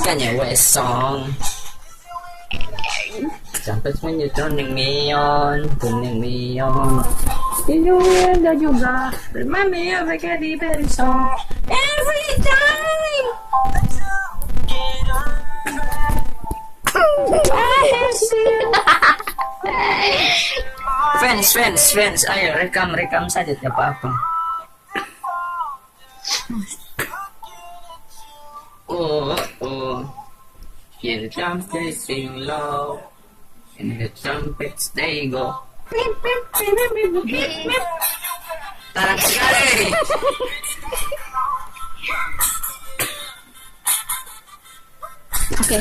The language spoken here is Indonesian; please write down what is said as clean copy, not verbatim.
Kanya wes song. Sampai semuanya tuning neon. Tidur juga bermami mereka di bersong. Every time I see you. Fans, ayo rekam saja tidak apa-apa. Oh, hear the trumpets sing low, and the trumpets they go. Tarang sekali. Oke.